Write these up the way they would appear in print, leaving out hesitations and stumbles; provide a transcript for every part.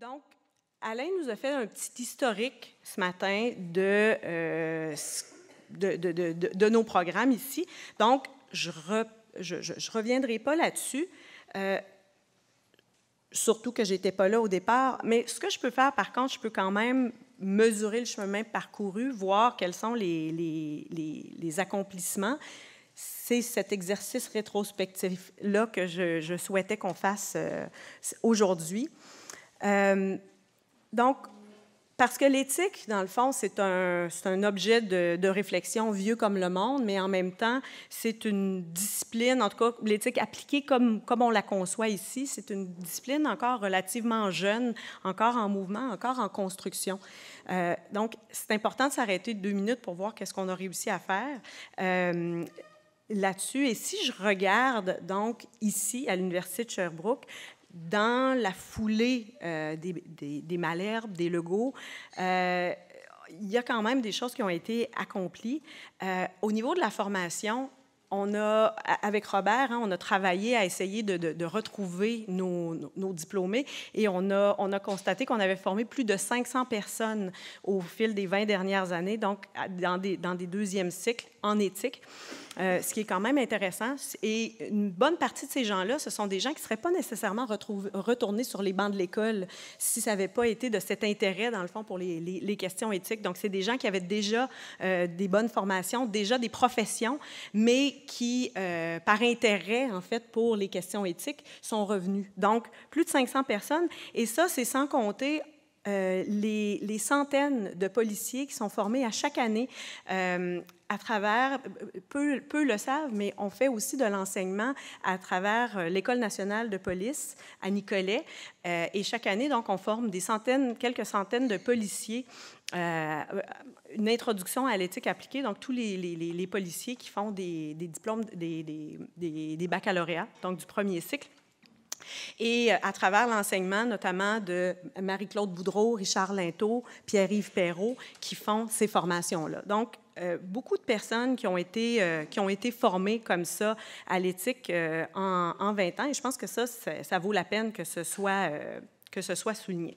Donc, Alain nous a fait un petit historique ce matin de nos programmes ici. Donc, je ne reviendrai pas là-dessus, surtout que je n'étais pas là au départ. Mais ce que je peux faire, par contre, je peux quand même mesurer le chemin parcouru, voir quels sont les accomplissements. C'est cet exercice rétrospectif-là que je souhaitais qu'on fasse aujourd'hui. Donc, parce que l'éthique, dans le fond, c'est un objet de réflexion vieux comme le monde, mais en même temps, c'est une discipline, en tout cas, l'éthique appliquée comme on la conçoit ici, c'est une discipline encore relativement jeune, encore en mouvement, encore en construction. Donc, c'est important de s'arrêter 2 minutes pour voir qu'est-ce qu'on a réussi à faire là-dessus. Et si je regarde, donc, ici, à l'Université de Sherbrooke, dans la foulée des Malherbe, des Legault, il y a quand même des choses qui ont été accomplies. Au niveau de la formation, on a, avec Robert, on a travaillé à essayer de retrouver nos diplômés et on a constaté qu'on avait formé plus de 500 personnes au fil des 20 dernières années, donc dans des deuxièmes cycles en éthique. Ce qui est quand même intéressant. Et une bonne partie de ces gens-là, ce sont des gens qui ne seraient pas nécessairement retournés sur les bancs de l'école si ça n'avait pas été de cet intérêt, dans le fond, pour les questions éthiques. Donc, c'est des gens qui avaient déjà des bonnes formations, déjà des professions, mais qui, par intérêt, en fait, pour les questions éthiques, sont revenus. Donc, plus de 500 personnes. Et ça, c'est sans compter les centaines de policiers qui sont formés à chaque année à travers, peu le savent, mais on fait aussi de l'enseignement à travers l'École nationale de police à Nicolet. Et chaque année, donc, on forme quelques centaines de policiers, une introduction à l'éthique appliquée, donc tous les policiers qui font des diplômes, des baccalauréats, donc du premier cycle. Et à travers l'enseignement, notamment de Marie-Claude Boudreau, Richard Linteau, Pierre-Yves Perrault, qui font ces formations-là. Donc, beaucoup de personnes qui ont été formées comme ça à l'éthique en 20 ans, et je pense que ça vaut la peine que ce soit souligné.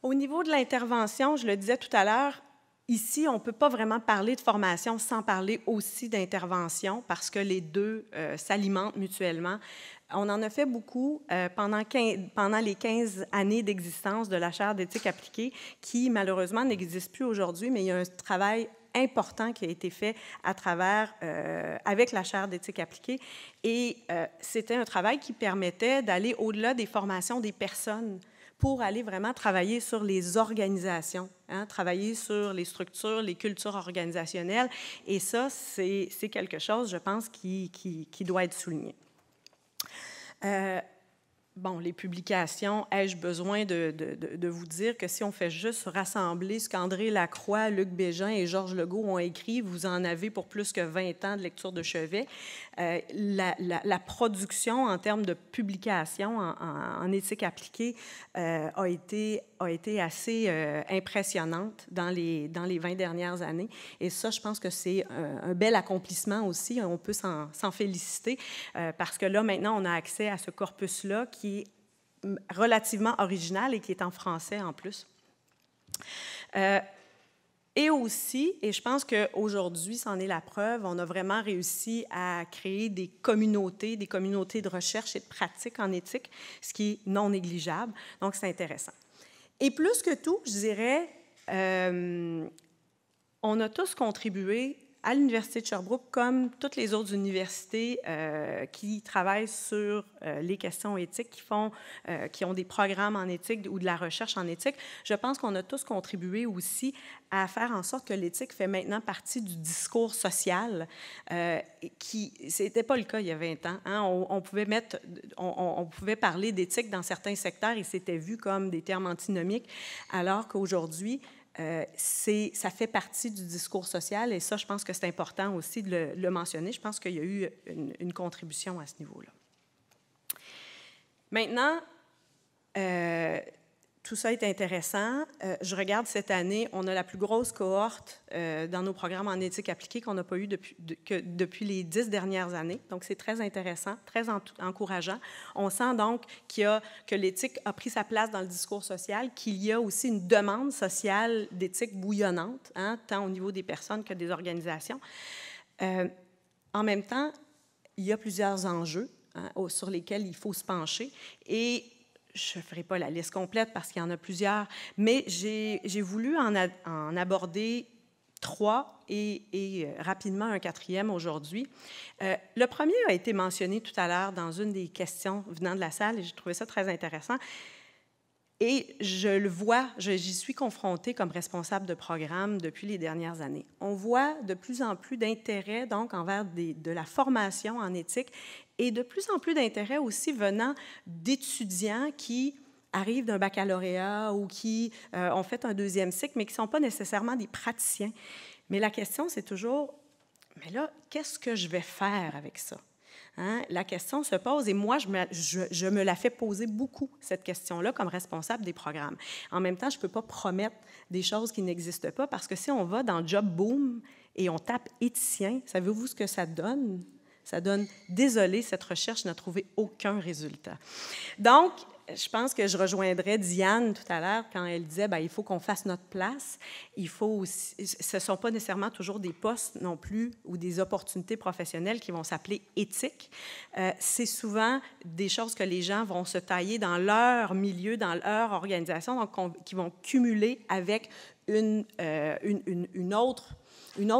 Au niveau de l'intervention, je le disais tout à l'heure, ici, on ne peut pas vraiment parler de formation sans parler aussi d'intervention parce que les deux s'alimentent mutuellement. On en a fait beaucoup pendant les 15 années d'existence de la chaire d'éthique appliquée qui, malheureusement, n'existe plus aujourd'hui, mais il y a un travail important qui a été fait avec la chaire d'éthique appliquée. Et c'était un travail qui permettait d'aller au-delà des formations des personnes pour aller vraiment travailler sur les organisations, travailler sur les structures, les cultures organisationnelles. Et ça, c'est quelque chose, je pense, qui doit être souligné. Bon, les publications, ai-je besoin de vous dire que si on fait juste rassembler ce qu'André Lacroix, Luc Bégin et Georges Legault ont écrit, vous en avez pour plus que 20 ans de lecture de chevet. La production en termes de publication en éthique appliquée a été assez impressionnante dans les 20 dernières années. Et ça, je pense que c'est un bel accomplissement aussi. On peut s'en féliciter parce que là, maintenant, on a accès à ce corpus-là qui est relativement original et qui est en français en plus. Et aussi, et je pense qu'aujourd'hui, c'en est la preuve, on a vraiment réussi à créer des communautés de recherche et de pratique en éthique, ce qui est non négligeable. Donc, c'est intéressant. Et plus que tout, je dirais, on a tous contribué à l'Université de Sherbrooke, comme toutes les autres universités qui travaillent sur les questions éthiques, qui ont des programmes en éthique ou de la recherche en éthique, je pense qu'on a tous contribué aussi à faire en sorte que l'éthique fait maintenant partie du discours social, qui n'était pas le cas il y a 20 ans. On pouvait parler d'éthique dans certains secteurs et c'était vu comme des termes antinomiques, alors qu'aujourd'hui, ça fait partie du discours social et ça, je pense que c'est important aussi de le mentionner. Je pense qu'il y a eu une contribution à ce niveau-là. Maintenant, tout ça est intéressant. Je regarde cette année, on a la plus grosse cohorte dans nos programmes en éthique appliquée qu'on n'a pas eu depuis les 10 dernières années. Donc, c'est très intéressant, très encourageant. On sent donc que l'éthique a pris sa place dans le discours social, qu'il y a aussi une demande sociale d'éthique bouillonnante, hein, tant au niveau des personnes que des organisations. En même temps, il y a plusieurs enjeux sur lesquels il faut se pencher. Et je ne ferai pas la liste complète parce qu'il y en a plusieurs, mais j'ai voulu en aborder 3 et rapidement un 4e aujourd'hui. Le premier a été mentionné tout à l'heure dans une des questions venant de la salle et j'ai trouvé ça très intéressant. Et je le vois, j'y suis confrontée comme responsable de programme depuis les dernières années. On voit de plus en plus d'intérêt donc envers de la formation en éthique et de plus en plus d'intérêt aussi venant d'étudiants qui arrivent d'un baccalauréat ou qui ont fait un 2e cycle, mais qui ne sont pas nécessairement des praticiens. Mais la question, c'est toujours, mais là, qu'est-ce que je vais faire avec ça? Hein? La question se pose, et moi, je me la fais poser beaucoup, cette question-là, comme responsable des programmes. En même temps, je ne peux pas promettre des choses qui n'existent pas, parce que si on va dans Job Boom et on tape « éthicien », savez-vous ce que ça donne? Ça donne « désolé, cette recherche n'a trouvé aucun résultat ». Donc, je pense que je rejoindrais Diane tout à l'heure quand elle disait il faut qu'on fasse notre place. Il faut aussi, ce ne sont pas nécessairement toujours des postes non plus ou des opportunités professionnelles qui vont s'appeler éthiques. C'est souvent des choses que les gens vont se tailler dans leur milieu, dans leur organisation, donc qui vont cumuler avec une autre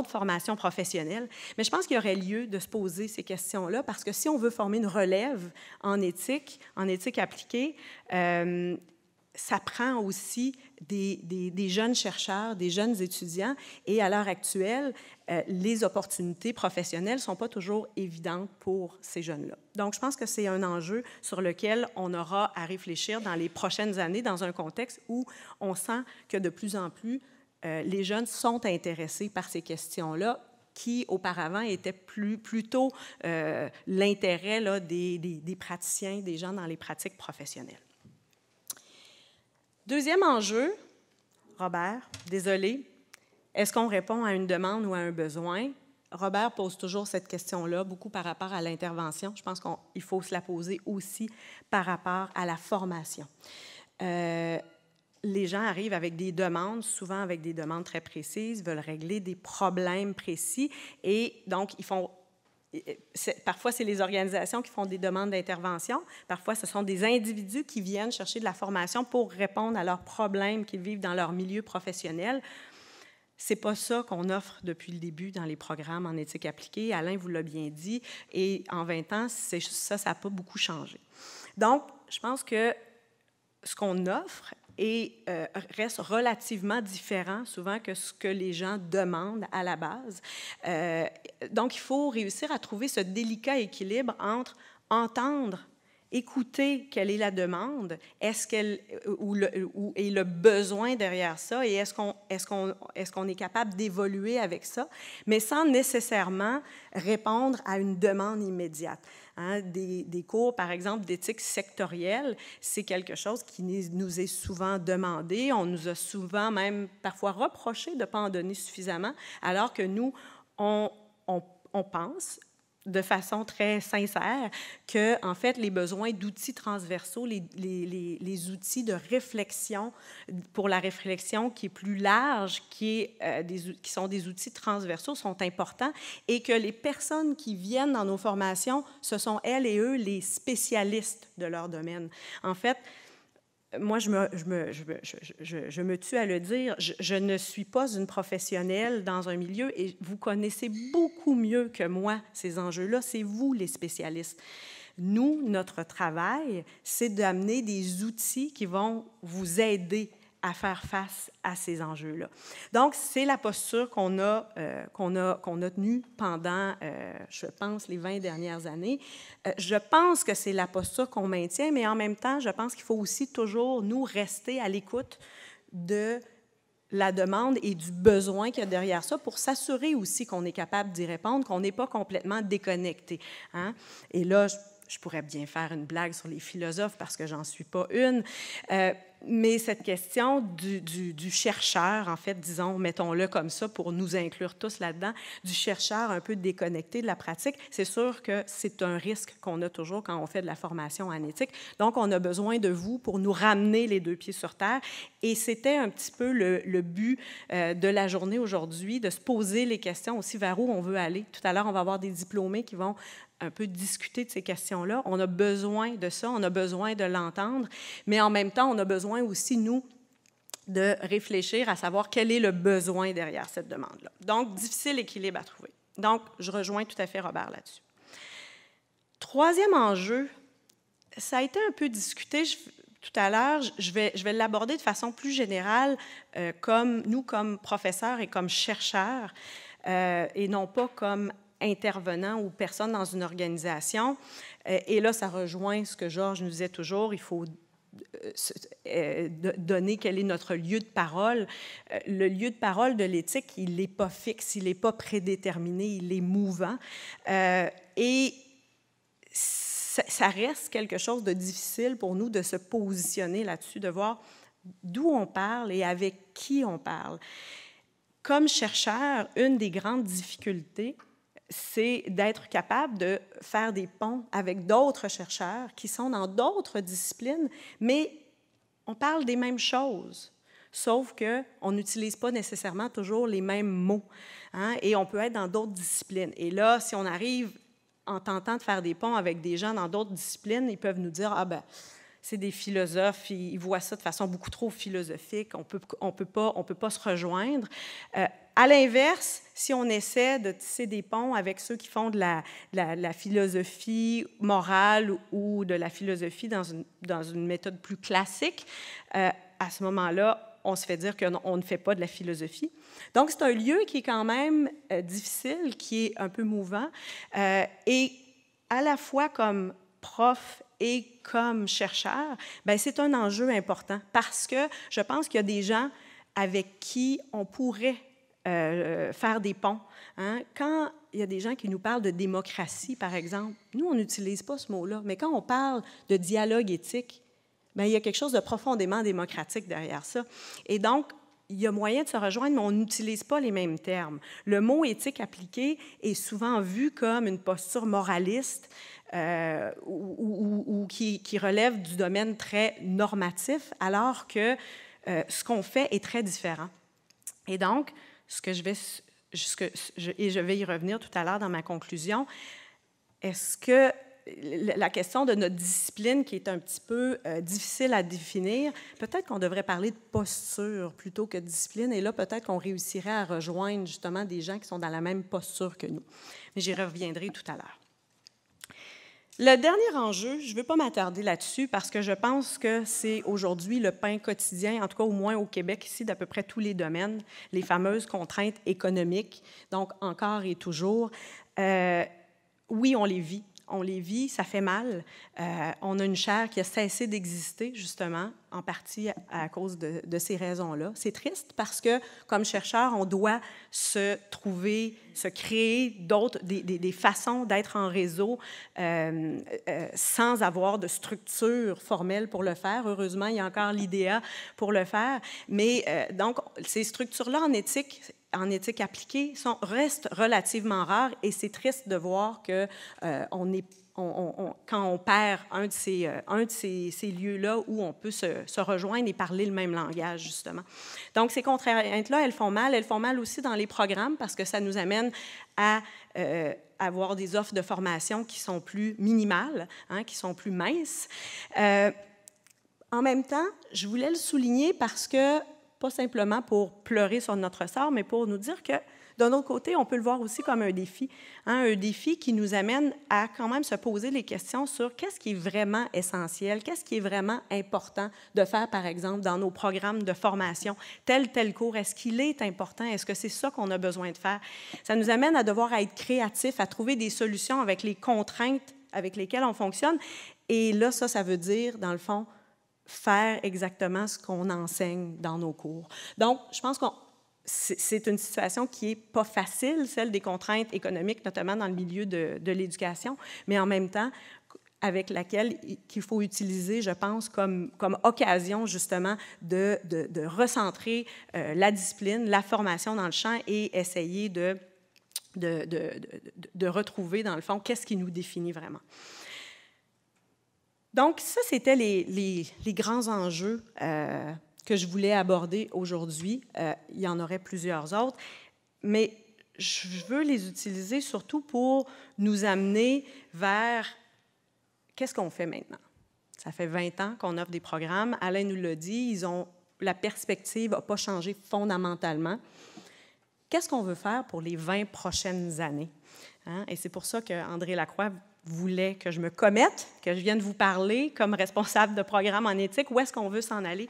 formation professionnelle. Mais je pense qu'il y aurait lieu de se poser ces questions-là parce que si on veut former une relève en éthique appliquée, ça prend aussi des jeunes chercheurs, des jeunes étudiants et à l'heure actuelle, les opportunités professionnelles ne sont pas toujours évidentes pour ces jeunes-là. Donc, je pense que c'est un enjeu sur lequel on aura à réfléchir dans les prochaines années dans un contexte où on sent que de plus en plus les jeunes sont intéressés par ces questions-là qui, auparavant, étaient plutôt l'intérêt là, des praticiens, des gens dans les pratiques professionnelles. Deuxième enjeu, Robert, désolé, est-ce qu'on répond à une demande ou à un besoin? Robert pose toujours cette question-là, beaucoup par rapport à l'intervention. Je pense qu'il faut se la poser aussi par rapport à la formation. Les gens arrivent avec des demandes, souvent avec des demandes très précises, veulent régler des problèmes précis et donc parfois c'est les organisations qui font des demandes d'intervention, parfois ce sont des individus qui viennent chercher de la formation pour répondre à leurs problèmes qu'ils vivent dans leur milieu professionnel. Ce n'est pas ça qu'on offre depuis le début dans les programmes en éthique appliquée. Alain vous l'a bien dit, et en 20 ans, ça n'a pas beaucoup changé. Donc, je pense que ce qu'on offre reste relativement différent souvent que ce que les gens demandent à la base. Donc, il faut réussir à trouver ce délicat équilibre entre entendre, écouter quelle est la demande, où est le besoin derrière ça, et est-ce qu'on est capable d'évoluer avec ça, mais sans nécessairement répondre à une demande immédiate. Hein, des cours, par exemple, d'éthique sectorielle, c'est quelque chose qui nous est souvent demandé. On nous a souvent même parfois reproché de ne pas en donner suffisamment, alors que nous, on pense de façon très sincère que, en fait, les besoins d'outils transversaux, les outils de réflexion pour la réflexion qui est plus large, qui sont des outils transversaux, sont importants et que les personnes qui viennent dans nos formations, ce sont elles et eux les spécialistes de leur domaine. En fait, moi, je me tue à le dire, je ne suis pas une professionnelle dans un milieu et vous connaissez beaucoup mieux que moi ces enjeux-là, c'est vous les spécialistes. Nous, notre travail, c'est d'amener des outils qui vont vous aider à faire face à ces enjeux-là. Donc, c'est la posture qu'on a tenue pendant, je pense, les 20 dernières années. Je pense que c'est la posture qu'on maintient, mais en même temps, je pense qu'il faut aussi toujours, nous, rester à l'écoute de la demande et du besoin qu'il y a derrière ça pour s'assurer aussi qu'on est capable d'y répondre, qu'on n'est pas complètement déconnecté. Hein? Et là, je pourrais bien faire une blague sur les philosophes parce que j'en suis pas une, mais cette question du chercheur, en fait, disons, mettons-le comme ça pour nous inclure tous là-dedans, du chercheur un peu déconnecté de la pratique, c'est sûr que c'est un risque qu'on a toujours quand on fait de la formation en éthique. Donc, on a besoin de vous pour nous ramener les deux pieds sur terre. Et c'était un petit peu le but de la journée aujourd'hui, de se poser les questions aussi vers où on veut aller. Tout à l'heure, on va avoir des diplômés qui vont un peu discuter de ces questions-là. On a besoin de ça, on a besoin de l'entendre, mais en même temps, on a besoin aussi, nous, de réfléchir à savoir quel est le besoin derrière cette demande-là. Donc, difficile équilibre à trouver. Donc, je rejoins tout à fait Robert là-dessus. Troisième enjeu, ça a été un peu discuté tout à l'heure, je vais l'aborder de façon plus générale, comme professeurs et comme chercheurs, et non pas comme intervenant ou personne dans une organisation. Et là, ça rejoint ce que Georges nous disait toujours, il faut donner quel est notre lieu de parole. Le lieu de parole de l'éthique, il n'est pas fixe, il n'est pas prédéterminé, il est mouvant. Et ça reste quelque chose de difficile pour nous de se positionner là-dessus, de voir d'où on parle et avec qui on parle. Comme chercheur, une des grandes difficultés, c'est d'être capable de faire des ponts avec d'autres chercheurs qui sont dans d'autres disciplines, mais on parle des mêmes choses, sauf qu'on n'utilise pas nécessairement toujours les mêmes mots, hein, et on peut être dans d'autres disciplines. Et là, si on arrive en tentant de faire des ponts avec des gens dans d'autres disciplines, ils peuvent nous dire « Ah ben, c'est des philosophes, ils voient ça de façon beaucoup trop philosophique, on peut pas se rejoindre. » À l'inverse, si on essaie de tisser des ponts avec ceux qui font de la philosophie morale ou de la philosophie dans une méthode plus classique, à ce moment-là, on se fait dire qu'on ne fait pas de la philosophie. Donc, c'est un lieu qui est quand même difficile, qui est un peu mouvant, et à la fois comme prof et comme chercheur, bien, c'est un enjeu important parce que je pense qu'il y a des gens avec qui on pourrait faire des ponts. Hein? Quand il y a des gens qui nous parlent de démocratie, par exemple, nous, on n'utilise pas ce mot-là, mais quand on parle de dialogue éthique, bien, il y a quelque chose de profondément démocratique derrière ça. Et donc, il y a moyen de se rejoindre, mais on n'utilise pas les mêmes termes. Le mot éthique appliqué est souvent vu comme une posture moraliste ou qui relève du domaine très normatif, alors que ce qu'on fait est très différent. Et donc, je vais y revenir tout à l'heure dans ma conclusion, est-ce que la question de notre discipline qui est un petit peu difficile à définir, peut-être qu'on devrait parler de posture plutôt que de discipline, et là, peut-être qu'on réussirait à rejoindre justement des gens qui sont dans la même posture que nous. Mais j'y reviendrai tout à l'heure. Le dernier enjeu, je ne veux pas m'attarder là-dessus parce que je pense que c'est aujourd'hui le pain quotidien, en tout cas au moins au Québec, ici, d'à peu près tous les domaines, les fameuses contraintes économiques, donc encore et toujours. Oui, on les vit, ça fait mal. On a une chaire qui a cessé d'exister, justement, en partie à cause de ces raisons-là. C'est triste parce que, comme chercheur, on doit se créer des façons d'être en réseau sans avoir de structure formelle pour le faire. Heureusement, il y a encore l'IDEA pour le faire. Mais donc, ces structures-là en éthique appliquée restent relativement rares et c'est triste de voir que quand on perd un de ces lieux-là où on peut se rejoindre et parler le même langage, justement. Donc, ces contraintes-là, elles font mal aussi dans les programmes parce que ça nous amène à avoir des offres de formation qui sont plus minimales, hein, qui sont plus minces. En même temps, je voulais le souligner parce que pas simplement pour pleurer sur notre sort, mais pour nous dire que, d'un autre côté, on peut le voir aussi comme un défi, hein, un défi qui nous amène à quand même se poser les questions sur qu'est-ce qui est vraiment essentiel, qu'est-ce qui est vraiment important de faire, par exemple, dans nos programmes de formation, tel cours, est-ce qu'il est important, est-ce que c'est ça qu'on a besoin de faire? Ça nous amène à devoir être créatifs, à trouver des solutions avec les contraintes avec lesquelles on fonctionne, et là, ça veut dire, dans le fond, faire exactement ce qu'on enseigne dans nos cours. Donc, je pense que c'est une situation qui n'est pas facile, celle des contraintes économiques, notamment dans le milieu de l'éducation, mais en même temps, avec laquelle qu'il faut utiliser, je pense, comme occasion justement de recentrer la discipline, la formation dans le champ et essayer de retrouver, dans le fond, qu'est-ce qui nous définit vraiment. Donc, ça, c'était les grands enjeux que je voulais aborder aujourd'hui. Il y en aurait plusieurs autres, mais je veux les utiliser surtout pour nous amener vers qu'est-ce qu'on fait maintenant. Ça fait 20 ans qu'on offre des programmes. Alain nous l'a dit, la perspective n'a pas changé fondamentalement. Qu'est-ce qu'on veut faire pour les 20 prochaines années? Hein? Et c'est pour ça qu'André Lacroix voulait que je me commette, que je vienne vous parler comme responsable de programme en éthique. Où est-ce qu'on veut s'en aller?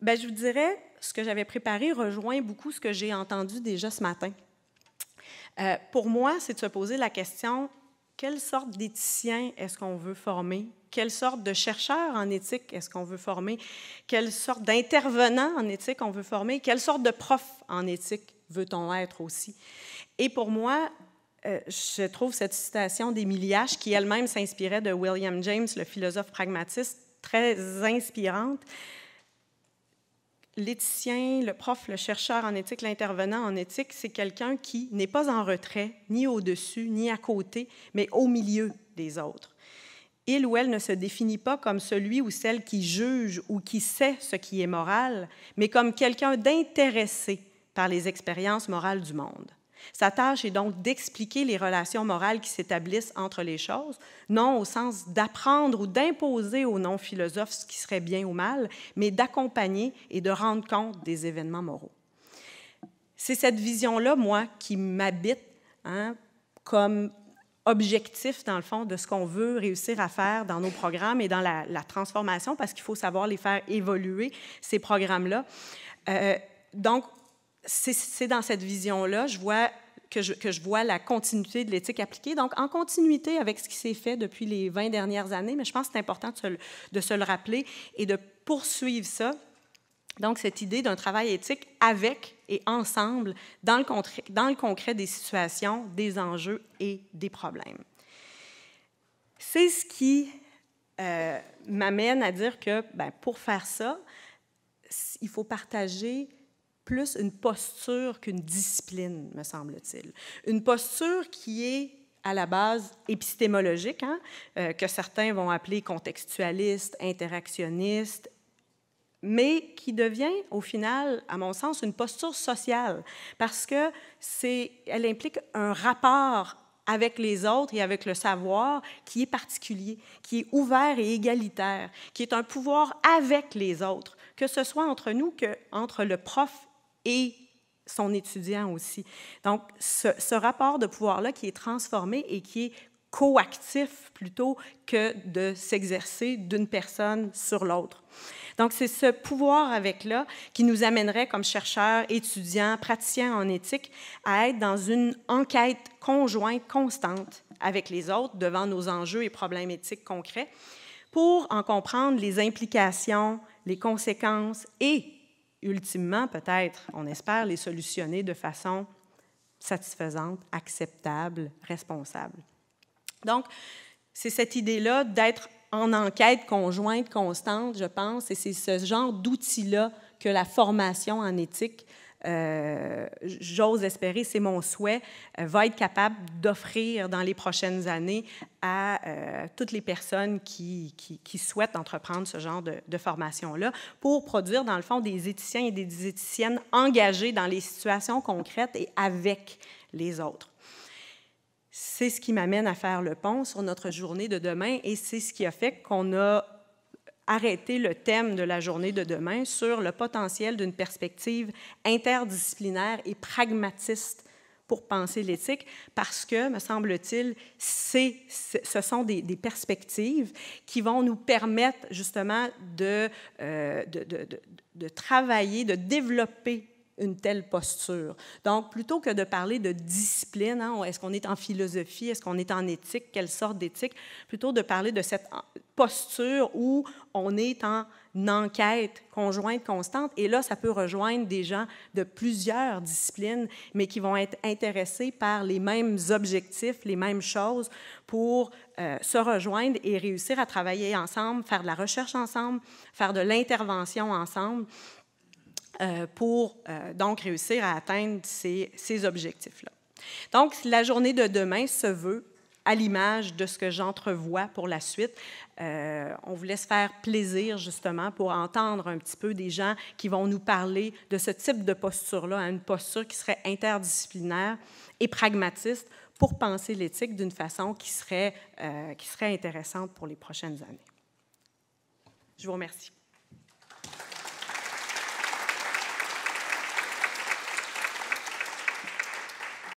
Bien, je vous dirais, ce que j'avais préparé rejoint beaucoup ce que j'ai entendu déjà ce matin. Pour moi, c'est de se poser la question, quelle sorte d'éthicien est-ce qu'on veut former? Quelle sorte de chercheur en éthique est-ce qu'on veut former? Quelle sorte d'intervenant en éthique on veut former? Quelle sorte de prof en éthique veut-on être aussi? Et pour moi, je trouve cette citation d'Émilie H., qui elle-même s'inspirait de William James, le philosophe pragmatiste, très inspirante. L'éthicien, le prof, le chercheur en éthique, l'intervenant en éthique, c'est quelqu'un qui n'est pas en retrait, ni au-dessus, ni à côté, mais au milieu des autres. Il ou elle ne se définit pas comme celui ou celle qui juge ou qui sait ce qui est moral, mais comme quelqu'un d'intéressé par les expériences morales du monde. Sa tâche est donc d'expliquer les relations morales qui s'établissent entre les choses, non au sens d'apprendre ou d'imposer aux non-philosophes ce qui serait bien ou mal, mais d'accompagner et de rendre compte des événements moraux. C'est cette vision-là, moi, qui m'habite comme objectif, dans le fond, de ce qu'on veut réussir à faire dans nos programmes et dans la transformation, parce qu'il faut savoir les faire évoluer, ces programmes-là. Donc, c'est dans cette vision-là que je vois la continuité de l'éthique appliquée. Donc, en continuité avec ce qui s'est fait depuis les 20 dernières années, mais je pense que c'est important de se le rappeler et de poursuivre ça. Donc, cette idée d'un travail éthique avec et ensemble dans le concret des situations, des enjeux et des problèmes. C'est ce qui m'amène à dire que pour faire ça, il faut partager plus une posture qu'une discipline, me semble-t-il. Une posture qui est à la base épistémologique, que certains vont appeler contextualiste, interactionniste, mais qui devient, au final, à mon sens, une posture sociale, parce qu'elle implique un rapport avec les autres et avec le savoir qui est particulier, qui est ouvert et égalitaire, qui est un pouvoir avec les autres, que ce soit entre nous qu'entre le prof et son étudiant aussi. Donc, ce rapport de pouvoir-là qui est transformé et qui est coactif plutôt que de s'exercer d'une personne sur l'autre. Donc, c'est ce pouvoir avec-là qui nous amènerait, comme chercheurs, étudiants, praticiens en éthique, à être dans une enquête conjointe, constante avec les autres devant nos enjeux et problèmes éthiques concrets pour en comprendre les implications, les conséquences et, ultimement, peut-être, on espère, les solutionner de façon satisfaisante, acceptable, responsable. Donc, c'est cette idée-là d'être en enquête conjointe, constante, je pense, et c'est ce genre d'outil-là que la formation en éthique, j'ose espérer, c'est mon souhait, va être capable d'offrir dans les prochaines années à toutes les personnes qui souhaitent entreprendre ce genre de formation-là pour produire, dans le fond, des éthiciens et des éthiciennes engagés dans les situations concrètes et avec les autres. C'est ce qui m'amène à faire le pont sur notre journée de demain et c'est ce qui a fait qu'on a arrêté le thème de la journée de demain sur le potentiel d'une perspective interdisciplinaire et pragmatiste pour penser l'éthique parce que, me semble-t-il, ce sont des perspectives qui vont nous permettre justement de travailler, de développer une telle posture. Donc, plutôt que de parler de discipline, hein, est-ce qu'on est en philosophie, est-ce qu'on est en éthique, quelle sorte d'éthique, plutôt de parler de cette posture où on est en enquête conjointe constante. Et là, ça peut rejoindre des gens de plusieurs disciplines, mais qui vont être intéressés par les mêmes objectifs, les mêmes choses pour se rejoindre et réussir à travailler ensemble, faire de la recherche ensemble, faire de l'intervention ensemble pour donc réussir à atteindre ces objectifs-là. Donc, la journée de demain se veut à l'image de ce que j'entrevois pour la suite. On vous laisse faire plaisir, justement, pour entendre un petit peu des gens qui vont nous parler de ce type de posture-là, une posture qui serait interdisciplinaire et pragmatiste pour penser l'éthique d'une façon qui serait intéressante pour les prochaines années. Je vous remercie.